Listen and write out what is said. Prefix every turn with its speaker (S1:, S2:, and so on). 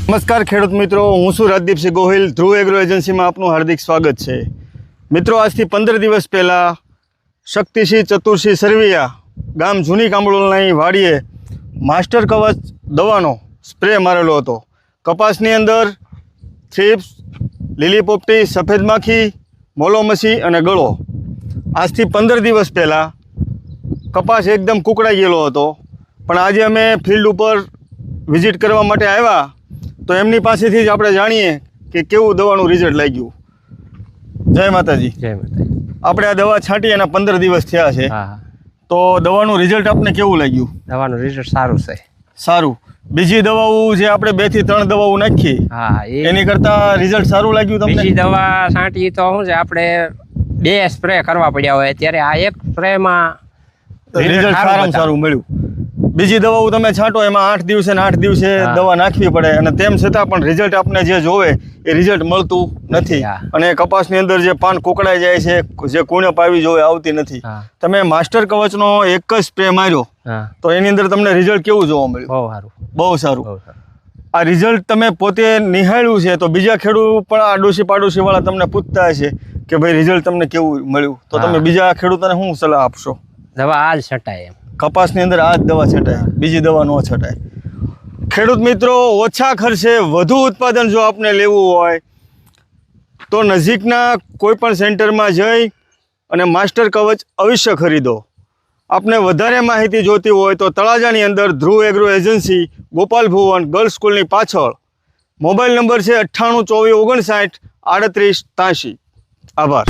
S1: નમસ્કાર ખેડૂત મિત્રો, હું છું રાજદીપસિંહ ગોહિલ. ધ્રુવ એગ્રો એજન્સીમાં આપનું હાર્દિક સ્વાગત છે. મિત્રો, આજથી 15 દિવસ પહેલાં શક્તિસિંહ ચતુરસિંહ સરવૈયા ગામ જૂની કાંબળોલની વાડીએ માસ્ટર કવચ દવાનો સ્પ્રે મારેલો હતો. કપાસની અંદર થ્રીપ્સ, લીલી પોપટી, સફેદ માખી, મોલોમસી અને ગળો. આજથી 15 દિવસ પહેલાં કપાસ એકદમ કુકડાઈ ગયેલો હતો, પણ આજે અમે ફિલ્ડ ઉપર વિઝિટ કરવા માટે આવ્યા તો એમની પાસેથી જ આપણે જાણીએ કે કેવું દવાનું રિઝલ્ટ લાગ્યું. જય માતાજી.
S2: જય માતાજી.
S1: આપણે આ દવા છાંટી એના 15 દિવસ થયા છે, તો દવાનું રિઝલ્ટ આપને કેવું લાગ્યું?
S2: દવાનું રિઝલ્ટ સારું છે.
S1: સારું. બીજી દવાઓ જે આપણે 2 થી 3 દવાઓ નાખી, એની કરતાં રિઝલ્ટ સારું લાગ્યું તમને?
S2: બીજી દવા છાંટી તો શું છે, આપણે 2 સ્પ્રે કરવા પડ્યા હોય, ત્યારે આ એક સ્પ્રેમાં
S1: રિઝલ્ટ સારું મળ્યું. બીજી દવાઓ તમે છાંટો એમાં 8 દિવસે ને 8 દિવસે દવા નાખવી પડે, અને તેમ છતાં પણ રિઝલ્ટ આપને જે જોવે એ રિઝલ્ટ મળતું નથી. અને કપાસની અંદર જે પાન કોકડાઈ જાય છે, જે કુણપ આવી જોવે આવતી નથી. તમે માસ્ટર કવચનો એક જ સ્પ્રે માર્યો તો એની અંદર તમને રિઝલ્ટ કેવું જોવા મળ્યું? બહુ સારું. આ રિઝલ્ટ તમે પોતે નિહાળ્યું છે તો બીજા ખેડૂત પણ આડોશી પાડોશી વાળા તમને પૂછતા હશે કે ભાઈ રિઝલ્ટ તમને કેવું મળ્યું, તો તમે બીજા ખેડૂતોને શું સલાહ આપશો?
S2: દવા આ જ છટાય, એમ
S1: કપાસની અંદર આ જ દવા છટાય, બીજી દવા ન છટાય. ખેડૂત મિત્રો, ઓછા ખર્ચે વધુ ઉત્પાદન જો આપને લેવું હોય તો નજીકના કોઈ પણ સેન્ટરમાં જઈ અને માસ્ટર કવચ અવશ્ય ખરીદો. આપને વધારે માહિતી જોતી હોય તો તળાજાની અંદર ધ્રુવ એગ્રો એજન્સી, ગોપાલ ભુવન ગર્લ્સ સ્કૂલની પાછળ. મોબાઈલ નંબર છે 98 24 59 38 83. આભાર.